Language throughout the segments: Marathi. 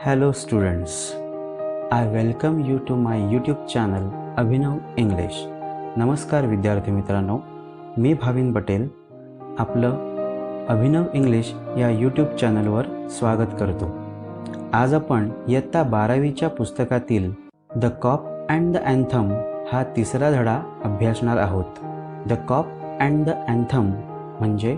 Hello students, I welcome you to my YouTube channel Abhinav English. नमस्कार विद्यार्थी मित्रांनो, मी भाविन पटेल आपलं अभिनव इंग्लिश या यूट्यूब चॅनलवर स्वागत करतो. आज आपण इयत्ता 12वीच्या पुस्तकातील the cop and the anthem हा तिसरा धडा अभ्यासणार आहोत. The cop and the anthem म्हणजे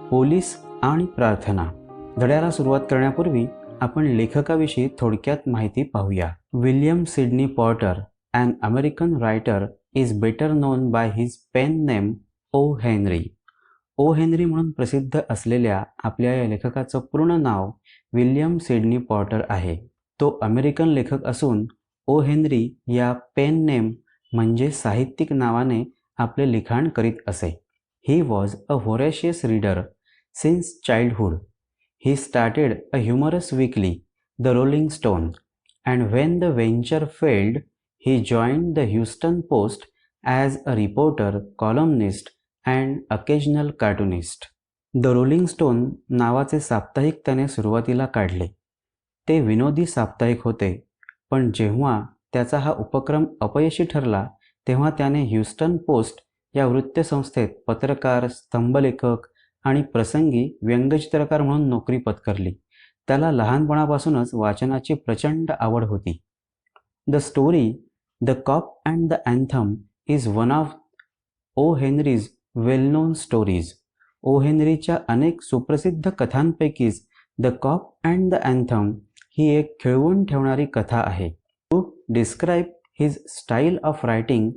पोलीस आणि प्रार्थना. धड्याला सुरुवात करण्यापूर्वी आपण लेखकाविषयी थोडक्यात माहिती पाहूया. William Sydney Porter, an American writer, is better known by his pen name O. Henry. O Henry म्हणून प्रसिद्ध असलेल्या आपल्या या लेखकाचं पूर्ण नाव विल्यम सिडनी पॉर्टर आहे. तो अमेरिकन लेखक असून ओ हेनरी या पेन नेम म्हणजे साहित्यिक नावाने आपले लिखाण करीत असे. He was a voracious reader since childhood. He started a humorous weekly, The Rolling Stone, and when the venture failed, he joined the Houston Post as a reporter, columnist, and occasional cartoonist. The Rolling Stone नावाचे साप्ताहिक त्याने सुरुवातीला काढले. ते विनोदी साप्ताहिक होते, पण जेव्हा त्याचा हा उपक्रम अपयशी ठरला तेव्हा त्याने ह्यूस्टन पोस्ट या वृत्तसंस्थेत पत्रकार, स्तंभलेखक आणि प्रसंगी व्यंगचित्रकार म्हणून नोकरी पत्करली. त्याला लहानपणापासूनच वाचनाची प्रचंड आवड होती. The story the cop and the anthem is one of O Henry's well known stories. O हेनरीच्या अनेक सुप्रसिद्ध कथांपैकीच the cop and the anthem ही एक खिळवून ठेवणारी कथा आहे. To describe his style of writing,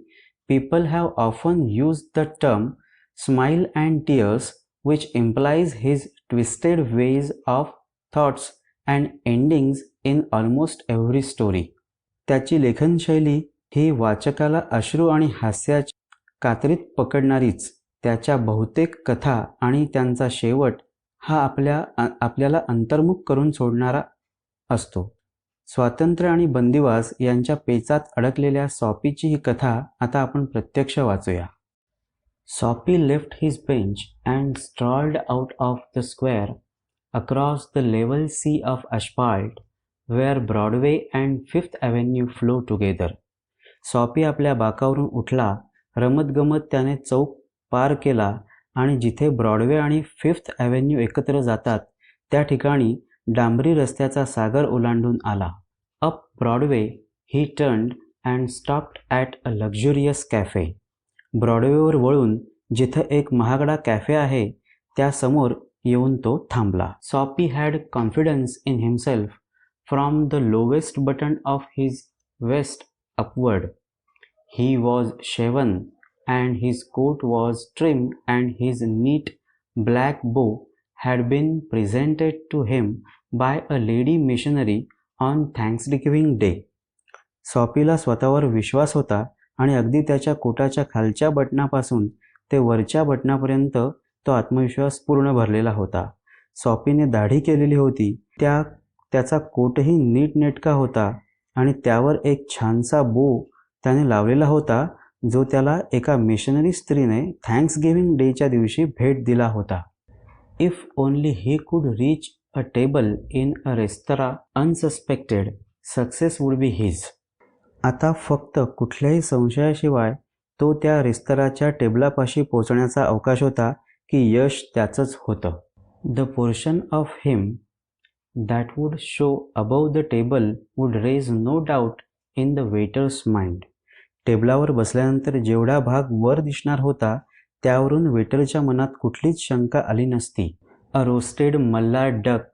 people have often used the term smile and tears, which implies his twisted ways of thoughts and endings in almost every story. त्याची लेखनशैली ही वाचकाला अश्रू आणि हास्याच्या कात्रीत पकडणारीच. त्याच्या बहुतेक कथा आणि त्यांचा शेवट हा आपल्याला अंतर्मुख करून सोडणारा असतो. स्वातंत्र्य आणि बंदिवास यांच्या पेचात अडकलेल्या सॉपीची ही कथा आता आपण प्रत्यक्ष वाचूया. Soppy left his bench and strolled out of the square across the level sea of asphalt where Broadway and Fifth Avenue flow together. Soppy आपल्या बाकावरून उठला, रमतगमत त्याने चौक पार केला आणि जिथे ब्रॉडवे आणि फिफ्थ ॲव्हेन्यू एकत्र जातात त्या ठिकाणी डांबरी रस्त्याचा सागर ओलांडून आला. Up Broadway he turned and stopped at a luxurious cafe. ब्रॉडवेवर वळून जिथं एक महागडा कॅफे आहे त्यासमोर येऊन तो थांबला. Soapy had confidence in himself from the lowest button of his vest upward. He was shaven and his coat was trim and his neat black bow had been presented to him by a lady missionary on Thanksgiving Day. सॉपीला स्वतःवर विश्वास होता आणि अगदी त्याच्या कोटाच्या खालच्या बटनापासून ते वरच्या बटनापर्यंत तो आत्मविश्वास पूर्ण भरलेला होता. सॉपीने दाढी केलेली होती. त्याचा कोटही नीटनेटका होता आणि त्यावर एक छानसा बो त्याने लावलेला होता जो त्याला एका मिशनरी स्त्रीने थँक्सगिव्हिंग डेच्या दिवशी भेट दिला होता. If only he could reach a table in a restaurant unsuspected, success would be his. आता फक्त कुठल्याही संशयाशिवाय तो त्या रेस्तराच्या टेबलापाशी पोचण्याचा अवकाश होता की यश त्याचंच होतं. The portion of him that would show above the table would raise no doubt in the waiter's mind. टेबलावर बसल्यानंतर जेवढा भाग वर दिसणार होता त्यावरून वेटरच्या मनात कुठलीच शंका आली नसती. A roasted mallard duck,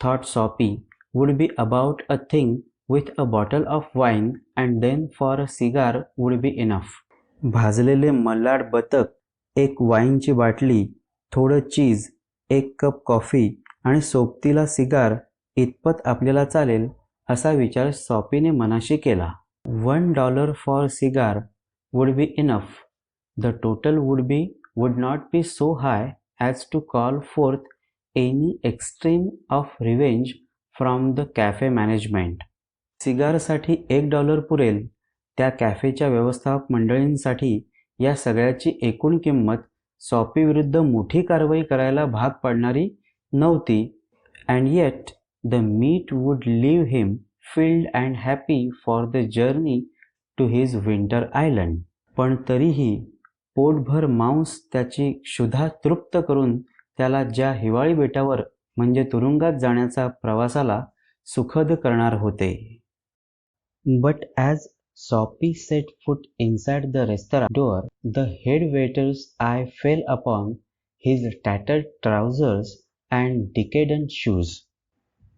thought Soapy, would be about a thing with a bottle of wine and then for a cigar would be enough. भाजलेले मल्लाड बतक, एक वाईनची बाटली, थोडं चीज, एक कप कॉफी आणि सोबतीला सिगार इतपत आपल्याला चालेल असा विचार सॉपीने मनाशी केला. $1 for cigar would be enough. The total would not be so high as to call forth any extreme of revenge from the cafe management. सिगारसाठी $1 पुरेल. त्या कॅफेच्या व्यवस्थापक मंडळींसाठी या सगळ्याची एकूण किंमत सॉपी विरुद्ध मोठी कारवाई करायला भाग पाडणारी नव्हती. And eight the meat would leave him filled and happy for the journey to his winter island. पण तरीही पोटभर मांस त्याची क्षुधा तृप्त करून त्याला ज्या हिवाळी बेटावर म्हणजे तुरुंगात जाण्याचा प्रवासाला सुखद करणार होते. But as Soppy set foot inside the restaurant door, the head waiter's eye fell upon his tattered trousers and decadent shoes.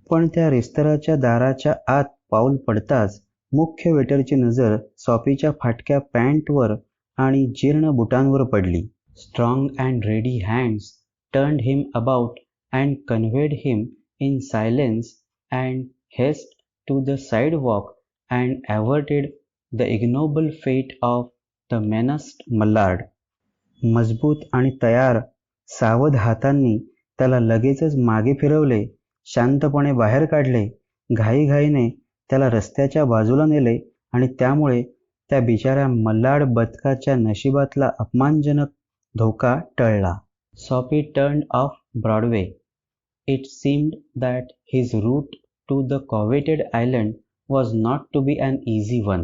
पण त्या रेस्तराच्या दाराच्या आत पाऊल पडताच मुख्य वेटरची नजर सॉपीच्या फाटक्या पॅन्टवर आणि जीर्ण बुटांवर पडली. Strong and ready hands turned him about and conveyed him in silence and haste to the sidewalk and averted the ignoble fate of the menaced Mallard. मजबूत आणि तयार सावध हातांनी त्याला लगेचच मागे फिरवले, शांतपणे बाहेर काढले, घाईघाईने त्याला रस्त्याच्या बाजूला नेले आणि त्यामुळे त्या बिचाऱ्या मल्लाड बदकाच्या नशिबातला अपमानजनक धोका टळला. Soppy turned off Broadway. It seemed that his route to the coveted island was not to be an easy one.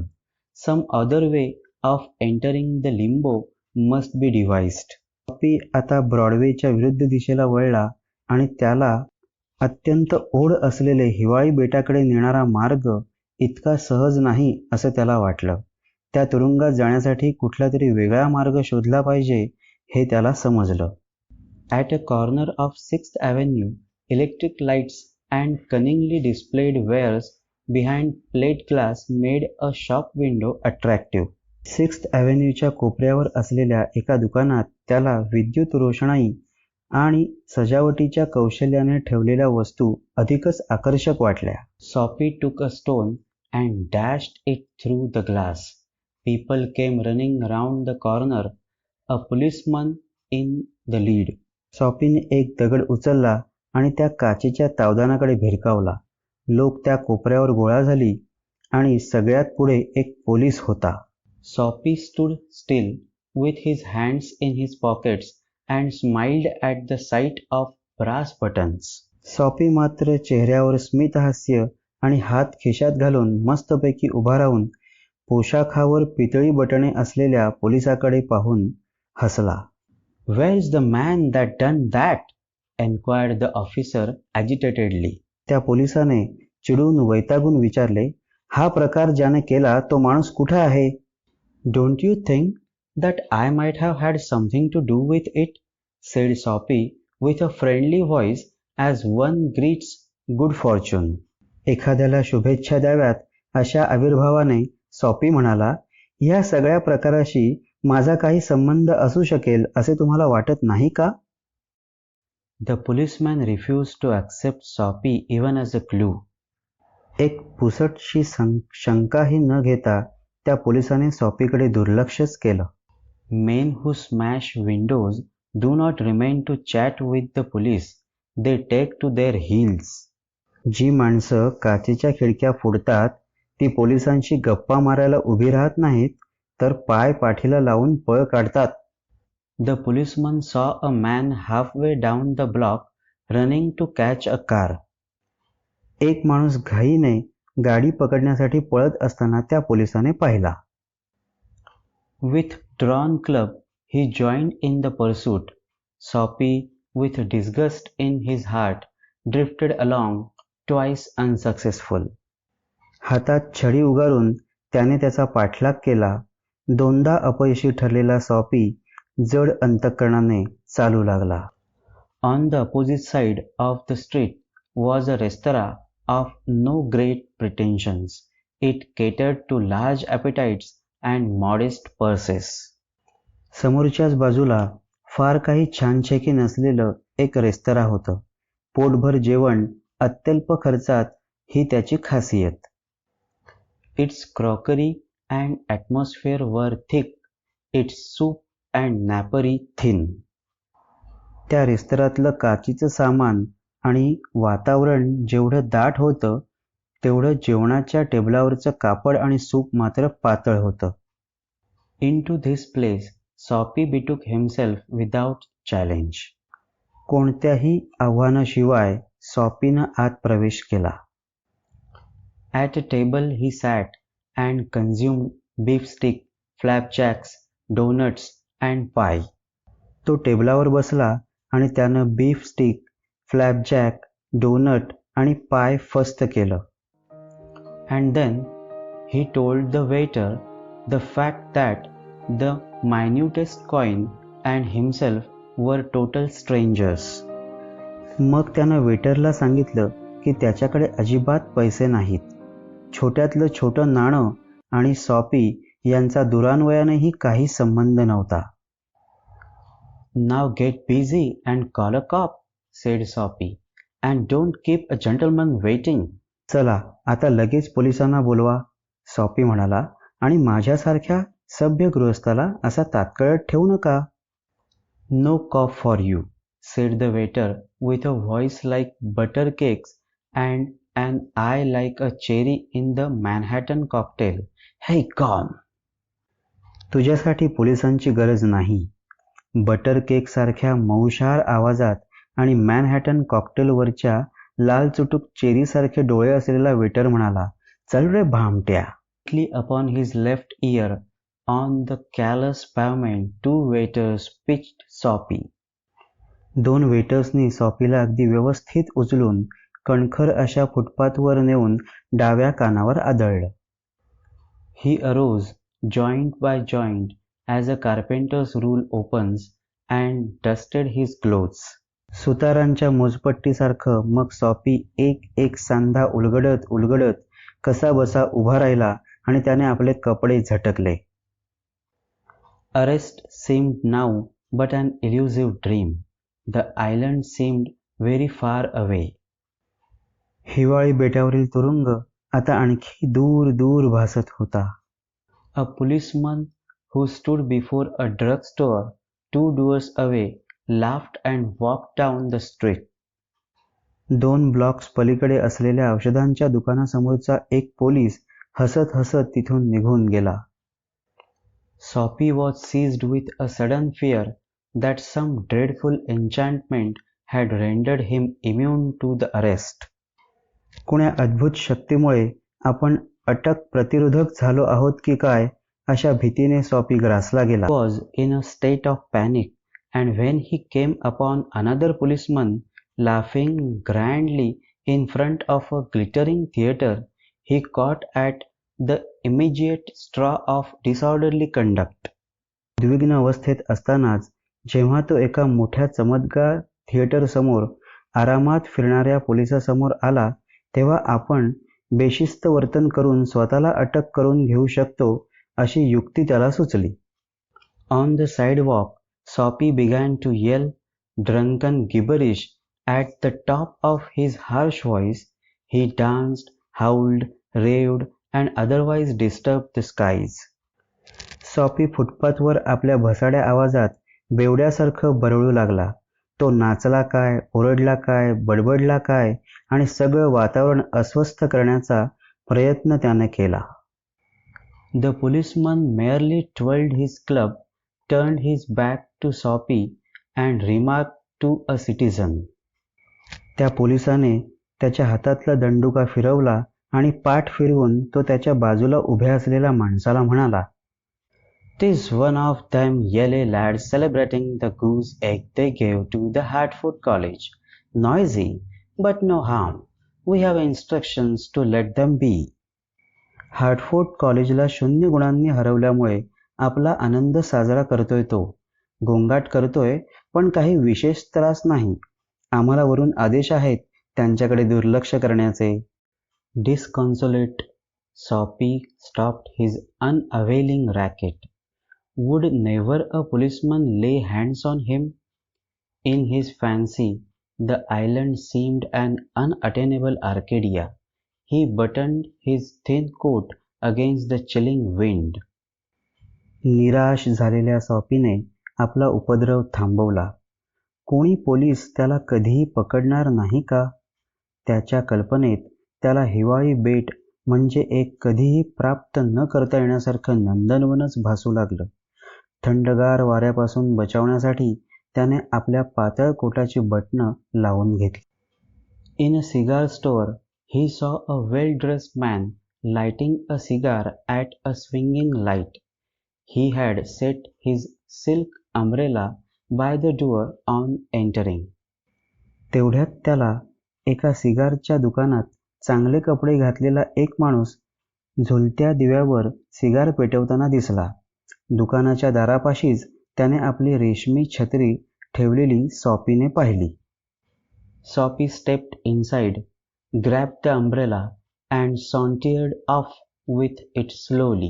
Some other way of entering the limbo must be devised. Soppy आता ब्रॉडवेच्या विरुद्ध दिशेला वळला आणि त्याला अत्यंत ओढ असलेले हिवाळी बेटाकडे नेणारा मार्ग इतका सहज नाही असं त्याला वाटलं. त्या तुरुंगात जाण्यासाठी कुठला तरी वेगळा मार्ग शोधला पाहिजे हे त्याला समजलं. At a corner of 6th Avenue, electric lights and cunningly displayed wares behind plate glass made a shop window attractive. 6th Avenueच्या कोपऱ्यावर असलेल्या एका दुकानात त्याला विद्युत रोषणाई आणि सजावटीच्या कौशल्याने ठेवलेल्या वस्तू अधिकच आकर्षक वाटल्या. Soppy took a stone and dashed it through the glass. People came running round the corner, a policeman in the lead. सॉपीने एक दगड उचलला आणि त्या काचेच्या तावदानाकडे भिरकावला. लोक त्या कोपऱ्यावर गोळा झाली आणि सगळ्यात पुढे एक पोलीस होता. Soppy stood still with his hands in his pockets and smiled at the sight of brass buttons. Soppy मात्र चेहऱ्यावर स्मितहास्य आणि हात खिशात घालून मस्तपैकी उभा राहून पोशाखावर पितळी बटणे असलेल्या पोलिसाकडे पाहून हसला. Where is the man that done that? enquired the officer agitatedly. त्या पोलिसाने चिडून वैतागून विचारले, हा प्रकार ज्याने केला तो माणूस कुठे आहे? Don't you think that I might have had something to do with it? said Soppy with a friendly voice as one greets good fortune. एखाद्याला शुभेच्छा द्याव्यात अशा आविर्भावाने सॉपी म्हणाला, या सगळ्या प्रकाराशी माझा काही संबंध असू शकेल असे तुम्हाला वाटत नाही का? The policeman refused to accept Soppy even as a clue. एक पुसटशी शंकाही न घेता त्या पोलिसाने सॉपीकडे दुर्लक्षच केलं. Men who smash windows do not remain to chat with the police. They take to their heels. जी माणसं काचेच्या खिडक्या फोडतात ती पोलिसांशी गप्पा मारायला उभी राहत नाहीत तर पाय पाठीला लावून पळ काढतात. The policeman saw a man halfway down the block running to catch a car. एक माणूस घाईने गाडी पकडण्यासाठी पळत असताना त्या पोलिसाने पाहिला. With drawn club, he joined in the pursuit. Soppy, with disgust in his heart, drifted along, twice unsuccessful. हातात छडी उगारून त्याने त्याचा पाठलाग केला. दोनदा अपयशी ठरलेला सॉपी जड अंतःकरणाने चालू लागला. On the opposite side of the street was a restaurant of no great pretensions. It catered to large appetites and modest purses. समोरच्याच बाजूला फार काही छानछेकी नसलेलं एक रेस्तरां होतं. पोटभर जेवण अत्यल्प खर्चात ही त्याची खासियत. Its crockery and atmosphere were thick, its soup and napery thin. त्या रेस्तरातलं काचीचं सामान आणि वातावरण जेवढं दाट होतं तेवढं जेवणाच्या टेबलावरचं कापड आणि सूप मात्र पातळ होतं. Into this place Soppy betook himself without challenge. कोणत्याही आव्हानाशिवाय सॉपीनं आत प्रवेश केला. At a table he sat and consumed beef steak, flapjacks, doughnuts and pie. तो टेबलावर बसला आणि त्यानं बीफ स्टिक, फ्लॅपजॅक, डोनट आणि पाय फस्त केलं. And then he told the waiter the fact that the minutest coin and himself were total strangers. मग त्यानं वेटरला सांगितलं की त्याच्याकडे अजिबात पैसे नाहीत. छोट्यातलं छोटं नाणं आणि सॉपी यांचा दुरान्वयानेही काही संबंध नव्हता. Now get busy and call a cop, said Soppy, and don't keep a gentleman waiting. चला आता लगेच पोलिसांना बोलवा, सॉपी म्हणाला, आणि माझ्यासारख्या सभ्य गृहस्थाला असा तात्काळ ठेवू नका. No cop for you, said the waiter with a voice like butter cakes and and eye like a cherry in the Manhattan cocktail. Hey gone. तुझ्यासाठी पोलिसांची गरज नाही. बटर केक सारख्या मऊशार आवाजात आणि मॅनहॅटन कॉकटेलवरच्या लाल चुटूक चेरीसारखे डोळे असलेला वेटर म्हणाला, चल रे भामट्या. Upon his left ear on the callous pavement, two waiters pitched Soppy. दोन वेटर्सनी सॉपीला अगदी व्यवस्थित उचलून कणखर अशा फुटपाथवर नेऊन डाव्या कानावर आदळलं. He arose joint by joint as a carpenter's rule opens and dusted his clothes. सुतारांच्या मोजपट्टीसारखं मग सॉपी एक एक सांधा उलगडत उलगडत कसा बसा उभा राहिला आणि त्याने आपले कपडे झटकले. Arrest seemed now but an elusive dream. The island seemed very far away. हिवाळी बेटावरील तुरुंग आता आणखी दूर दूर भासत होता. A policeman who stood before a drugstore 2 doors away laughed and walked down the street. 2 blocks पलीकडे असलेल्या औषधांच्या दुकानासमोरचा एक पोलीस हसत हसत तिथून निघून गेला. Soppy was seized with a sudden fear that some dreadful enchantment had rendered him immune to the arrest. कुण्या अद्भुत शक्तीमुळे आपण अटक प्रतिरोधक झालो आहोत की काय अशा भीतीने सॉपी ग्रासला गेला. He was in a state of panic and when he came upon another policeman laughing grandly in front of a glittering theater, he caught at the immediate straw of disorderly conduct. उद्विग्न अवस्थेत असतानाच जेव्हा तो एका मोठ्या चमत्कार थिएटर समोर आरामात फिरणाऱ्या पोलिसासमोर आला तेव्हा आपण बेशिस्त वर्तन करून स्वतःला अटक करून घेऊ शकतो अशी युक्ती त्याला सुचली. On the sidewalk, Soppy began to yell drunken gibberish at the top of his harsh voice. He danced, howled, raved and otherwise disturbed the skies. Soapy फुटपाथवर आपल्या भसाड्या आवाजात बेवड्यासारखं बरळू लागला. तो नाचला काय, ओरडला काय, बडबडला काय आणि सगळं वातावरण अस्वस्थ करण्याचा प्रयत्न त्याने केला. The policeman merely twirled his club, turned his back to Soppy and remarked to a citizen. त्या पोलिसाने त्याच्या हातातला दंडुका फिरवला आणि पाठ फिरवून तो त्याच्या बाजूला उभ्या असलेल्या माणसाला म्हणाला, "'Tis one of them yellow lads celebrating the goose egg they gave to the Hartford College. Noisy, but no harm. We have instructions to let them be." Hartford कॉलेजला 0 गुणांनी हरवल्यामुळे आपला आनंद साजरा करतोय तो. गोंगाट करतोय पण काही विशेष त्रास नाही. आम्हाला वरून आदेश आहेत त्यांच्याकडे दुर्लक्ष करण्याचे. Disconsolate, Soppy stopped his unavailing racket. Would never a policeman lay hands on him? In his fancy, the island seemed an unattainable Arcadia. He buttoned his thin coat against the chilling wind. निराश झालेल्या सॉपीने आपला उपद्रव थांबवला. कोणी पोलीस त्याला कधीही पकडणार नाही का? त्याच्या कल्पनेत त्याला हिवाळी बेट म्हणजे एक कधीही प्राप्त न करता येण्यासारखं नंदनवनच भासू लागलं. थंडगार वाऱ्यापासून बचावण्यासाठी त्याने आपल्या पातळ कोटाची बटणं लावून घेतली. In a cigar store, he saw a well-dressed man lighting a cigar at a swinging light. He had set his silk umbrella by the door on entering. तेवढ्यात त्याला एका सिगारच्या दुकानात चांगले कपडे घातलेला एक माणूस झुलत्या दिव्यावर सिगार पेटवताना दिसला. दुकानाच्या दारापाशीच त्याने आपली रेशमी छत्री ठेवलेली सॉपीने पाहिली. Sophie stepped inside, grabbed the umbrella, and sauntered off with it slowly.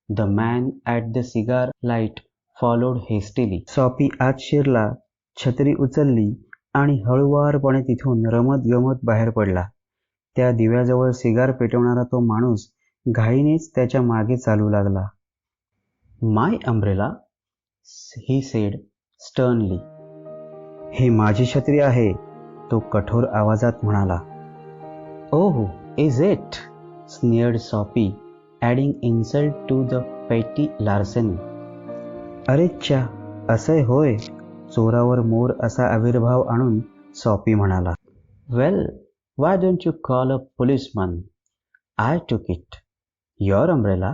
The man at the cigar light followed hastily. Soppy आत शिरला, छत्री उचलली आणि हळुवारपणे तिथून रमत गमत बाहेर पडला. त्या दिव्याजवळ सिगार पेटवणारा तो माणूस घाईनेच त्याच्या मागे चालू लागला. My umbrella, he said sternly. ही माझी छत्री आहे, तो कठोर आवाजात म्हणाला. Oh, is it? sneered Sophie, adding insult to the petty larceny. अरे च्या, असे होय, चोरावर मोर असा आविर्भाव आणून सॉपी म्हणाला. Well, why don't you call a policeman? I took it. Your umbrella?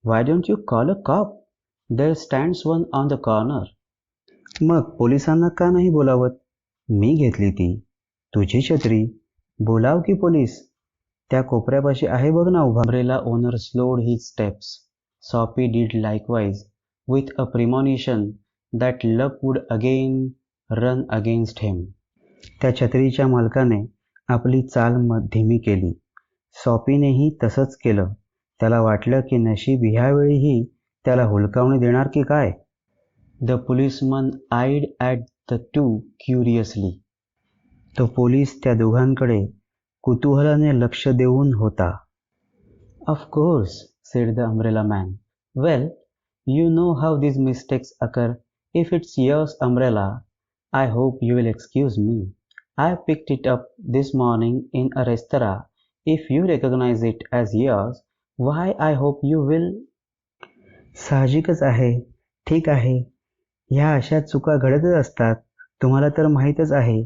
Why don't you call a cop? There stands one on the corner. मग पोलिसांना का नाही बोलावत? मी घेतली ती. तुझी छत्री, बोलाव की पोलीस, त्या कोपऱ्यापाशी आहे बघ ना उभा. Umbrella owner slowed his steps. Sophie did likewise, with a premonition that luck would again run against him. त्या छत्रीच्या मालकाने आपली चाल धीमी केली. सॉपीनेही तसंच केलं. त्याला वाटलं की नशीब ह्यावेळीही त्याला हुलकावणी देणार की काय. The policeman eyed at the two curiously. तो पोलीस त्या दोघांकडे कुतूहलाने लक्ष देऊन होता. Of course, said the umbrella man. Well, you know how these mistakes occur. If it's yours umbrella, I hope you will excuse me. I picked it up this morning in a restaurant. If you recognize it as yours, why I hope you will. साहजिकच आहे. ठीक आहे. ह्या अशा चुका घडतच असतात. तुम्हाला तर माहीतच आहे.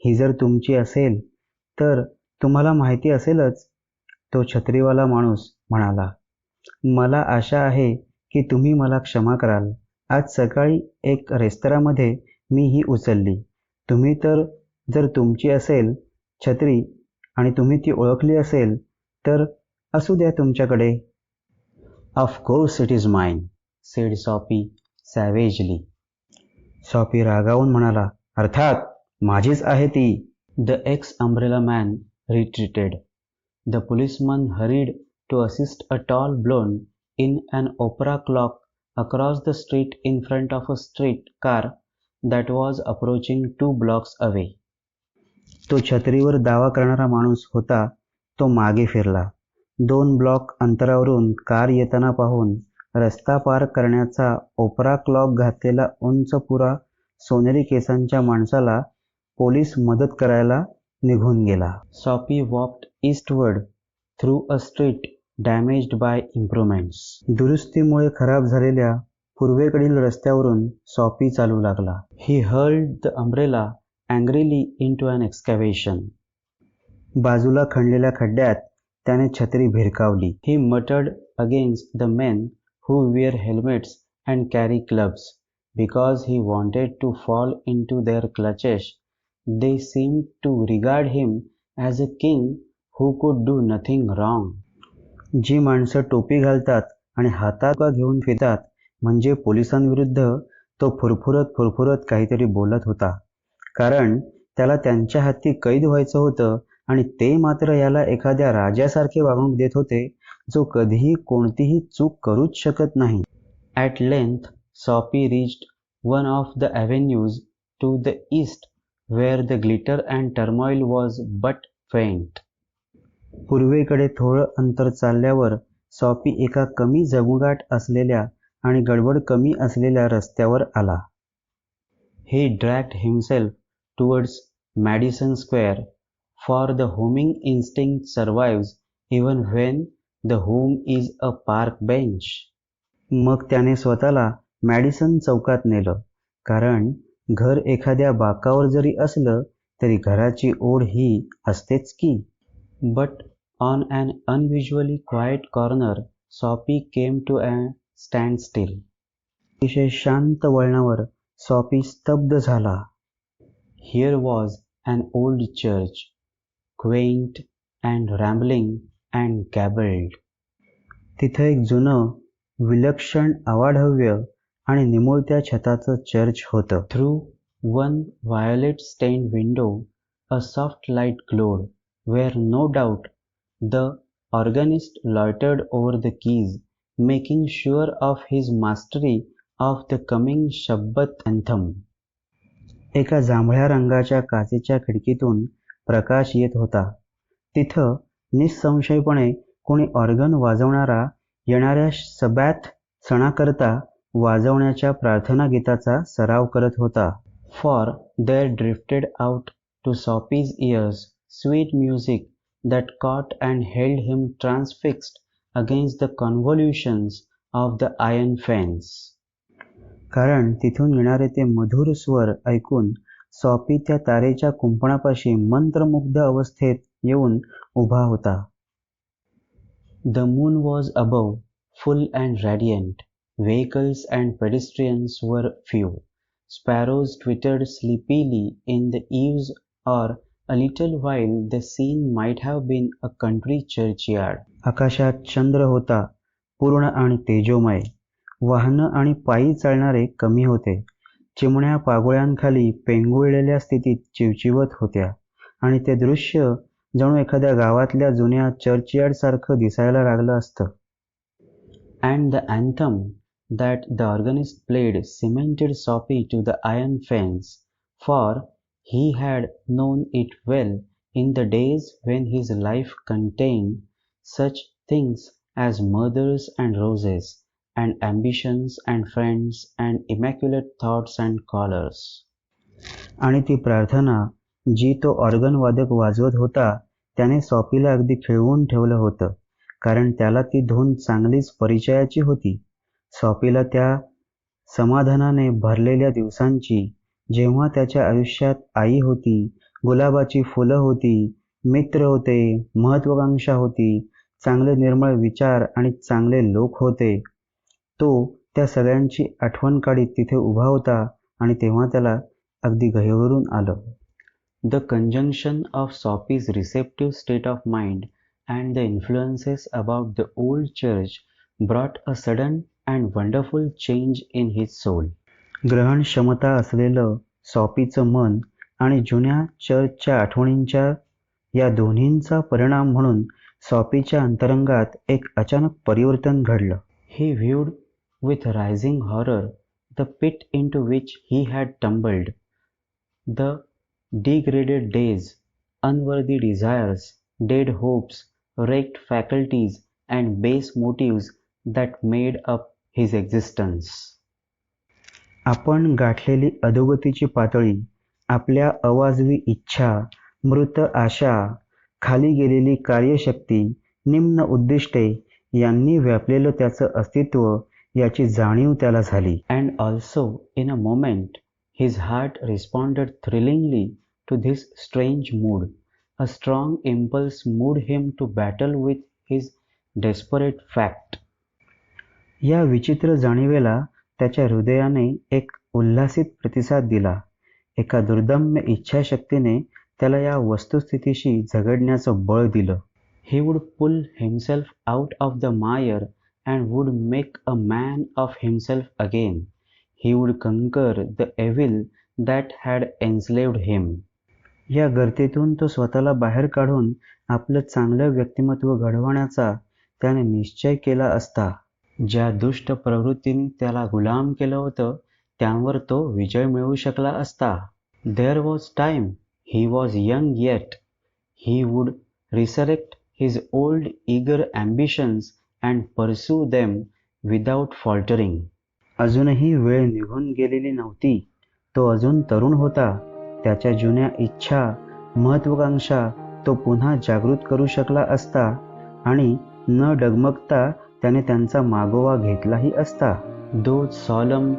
ही जर तुमची असेल तर तुम्हाला माहिती असेलच, तो छत्रीवाला माणूस म्हणाला. मला आशा आहे की तुम्ही मला क्षमा कराल. आज सकाळी एक रेस्तराँमध्ये मी ही उचलली. तुम्ही तर जर तुमची असेल छत्री आणि तुम्ही ती ओळखली असेल तर असू द्या तुमच्याकडे. Of course it is mine, said Sophie savagely. Sophie रागावून म्हणाला, अर्थात माझीच आहे ती. The ex-umbrella man retreated. The policeman hurried to assist a tall blonde in an opera cloak across the street in front of a street car that was approaching 2 blocks away. तो छत्रीवर दावा करणारा माणूस होता, तो मागे फिरला. 2 ब्लॉक अंतरावरून कार येताना पाहून रस्ता पार करण्याचा ओपरा क्लॉक घातलेला उंच पुरा सोनेरी केसांच्या माणसाला पोलीस मदत करायला निघून गेला. Sophie walked eastward through a street damaged by improvements. दुरुस्तीमुळे खराब झालेल्या पूर्वेकडील रस्त्यावरून सॉफी चालू लागला. He hurled the umbrella angrily into an excavation. बाजूला खणलेल्या खड्ड्यात त्याने छत्री भिरकावली. He muttered against the men who wear helmets and carry clubs. Because he wanted to fall into their clutches, they seemed to regard him as a king who could do nothing wrong. जी माणसं टोपी घालतात आणि हातात घेऊन फिरतात म्हणजे पोलिसांविरुद्ध तो फुरफुरत काहीतरी बोलत होता. कारण त्याला त्यांच्या हाती कैद व्हायचं होतं आणि ते मात्र याला एखाद्या राजासारखे वागणूक देत होते, जो कधीही कोणतीही चूक करूच शकत नाही. At length, Sophie reached one of the avenues to the east where the glitter and turmoil was but faint. पूर्वेकडे थोडं अंतर चालल्यावर सॉफी एका कमी झगमगाट असलेल्या आणि गडबड कमी असलेल्या रस्त्यावर आला. He dragged himself towards Madison Square, for the homing instinct survives even when the home is a park bench. मग त्याने स्वतःला मॅडिसन चौकात नेलं, कारण घर एखाद्या बाकावर जरी असलं तरी घराची ओढ ही असतेच की. But on an unusually quiet corner Soapy came to a standstill. अतिशय शांत वळणावर सॉपी स्तब्ध झाला. Here was an old church, quaint and rambling and gabled. तिथं एक जुनं, विलक्षण, अवाढव्य आणि निमुळत्या छताचं चर्च होतं. Through one violet stained window a soft light glowed, where no doubt the organist loitered over the keys, making sure of his mastery of the coming Shabbat anthem. एका जांभळ्या रंगाच्या काचेच्या खिडकीतून प्रकाश येत होता. तिथं निःसंशयपणे कोणी ऑर्गन वाजवणारा येणाऱ्या सब्बाथ सणाकरता वाजवण्याच्या प्रार्थना गीताचा सराव करत होता. For there drifted out to Sophie's ears sweet music that caught and held him transfixed against the convolutions of the iron fence. कारण तिथून येणारे ते मधुर स्वर ऐकून सॉफी त्या तारेच्या कुंपणापाशी मंत्रमुग्ध अवस्थेत येऊन उभा होता. The moon was above, full and radiant. Vehicles and pedestrians were few. Sparrows twittered sleepily in the eaves, or a little while the scene might have been a country churchyard. आकाशात चंद्र होता, पूर्ण आणि तेजोमय. वाहनं आणि पायी चालणारे कमी होते. चिमण्या पागोळ्यांखाली पेंगुळलेल्या स्थितीत चिवचिवत होत्या आणि ते दृश्य जणू एखाद्या गावातल्या जुन्या चर्चयार्ड सारखं दिसायला लागलं असतं. And the anthem that the organist played cemented Sophie to the iron fence, for he had known it well in the days when his life contained such things as mothers and roses, and ambitions and friends and immaculate thoughts and callers. आणि ती प्रार्थना जी तो ऑर्गन वादक वाजवत होता त्याने सॉफीला अगदी खिळवून ठेवलं होतं, कारण त्याला ती धून चांगलीच परिचयाची होती. सॉफीला त्या समाधानाने भरलेल्या दिवसांची, जेव्हा त्याच्या आयुष्यात आई होती, गुलाबाची फुलं होती, मित्र होते, महत्वाकांक्षा होती, चांगले निर्मळ विचार आणि चांगले लोक होते, तो त्या सगळ्यांची आठवण काढीत तिथे उभा होता आणि तेव्हा त्याला अगदी गहिवरून आलं. The conjunction of Sophie's receptive state of mind and the influences about the old church brought a sudden and wonderful change in his soul. ग्रहण क्षमता असलेलं सॉफीचं मन आणि जुन्या चर्चच्या आठवणींच्या या दोन्हींचा परिणाम म्हणून सॉफीच्या अंतरंगात एक अचानक परिवर्तन घडलं. He viewed with rising horror the pit into which he had tumbled. The degraded days, unworthy desires, dead hopes, wrecked faculties, and base motives that made up his existence. आपण गाठलेली अधोगतीची पातळी, आपल्या अवाजवी इच्छा, मृत आशा, खाली गेलेली कार्यशक्ती, निम्न उद्दिष्टे यांनी व्यापलेलं त्याचं अस्तित्व याची जाणीव त्याला झाली. And also in a moment his heart responded thrillingly to this strange mood. A strong impulse moved him to battle with his desperate fact. या विचित्र जाणीवेला त्याच्या हृदयाने एक उल्हासित प्रतिसाद दिला. एका दुर्दम्य इच्छाशक्तीने त्याला या वस्तुस्थितीशी झगडण्याचं बळ दिलं. He would pull himself out of the mire and would make a man of himself again. He would conquer the evil that had enslaved him. या गर्तेतून तो स्वतःला बाहेर काढून आपलं चांगलं व्यक्तिमत्व घडवण्याचा त्याने निश्चय केला असता. ज्या दुष्ट प्रवृत्तींनी त्याला गुलाम केलं होतं त्यांवर तो विजय मिळवू शकला असता. There was time. He was young yet. He would resurrect his old eager ambitions and pursue them without faltering. अजूनही वेळ निघून गेलेली नव्हती. तो अजून तरुण होता. त्याच्या जुन्या इच्छा, महत्वाकांक्षा तो पुन्हा जागृत करू शकला असता आणि न डगमगता त्याने त्यांचा मागोवा घेतलाही असता. Those solemn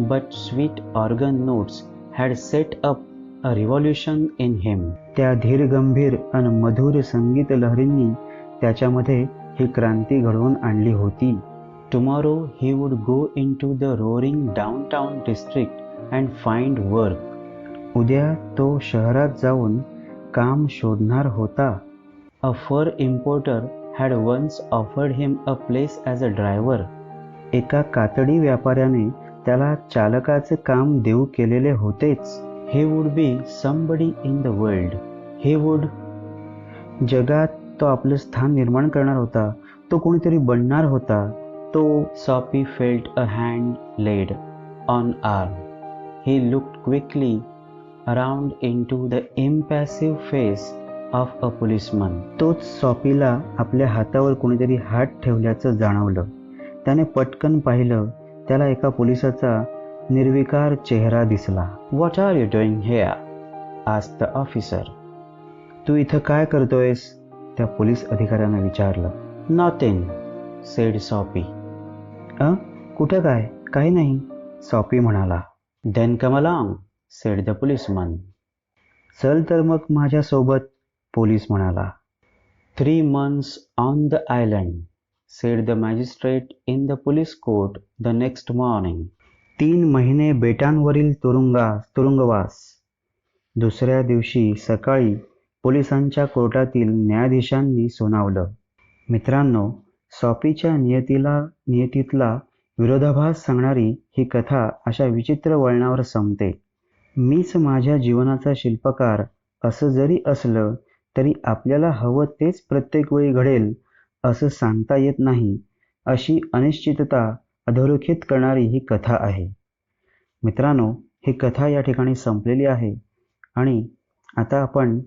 but sweet organ notes had set up a revolution in him. त्या धीरगंभीर आणि मधुर संगीत लहरींनी त्याच्यामध्ये ही क्रांती घडवून आणली होती. Tomorrow he would go into the roaring downtown district and find work. उद्या तो शहरात जाऊन काम शोधणार होता. A fur importer had once offered him a place as a driver. एका कातडी व्यापाऱ्याने त्याला चालकाचे काम देऊ केलेले होतेच. He would be somebody in the world. He would, जगात तो आपलं स्थान निर्माण करणार होता. तो कोणीतरी बनणार होता. तो Soapy felt a hand laid on arm. He looked quickly around into the impassive face of a policeman. तोच सॉपीला आपल्या हातावर कोणीतरी हात ठेवल्याचं जाणवलं. त्याने पटकन पाहिलं. त्याला एका पोलिसाचा निर्विकार चेहरा दिसला. What are you doing here? Asked the officer. तू इथं काय करतोयस? त्या पोलीस अधिकाऱ्यानं विचारलं. Nothing, said Soapy. कुठं काय? काही नाही, सॉपी म्हणाला. Then come along, said the policeman. चल तर मग माझ्यासोबत, पोलीस म्हणाला. 3 months on the island, said the magistrate in the police court the next morning. 3 महिने बेटांवरील तुरुंगवास. दुसऱ्या दिवशी सकाळी पोलिसांच्या कोर्टातील न्यायाधीशांनी सुनावलं. मित्रांनो, सॉपीच्या नियतीतला विरोधाभास सांगणारी ही कथा अशा विचित्र वळणावर संपते. मीच माझ्या जीवनाचा शिल्पकार असं जरी असलं तरी आपल्याला हवं तेच प्रत्येक वेळी घडेल असं सांगता येत नाही. अशी अनिश्चितता अधोरेखित करणारी ही कथा आहे. मित्रांनो, ही कथा या ठिकाणी संपलेली आहे आणि आता आपण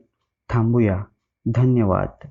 थांबूया. धन्यवाद.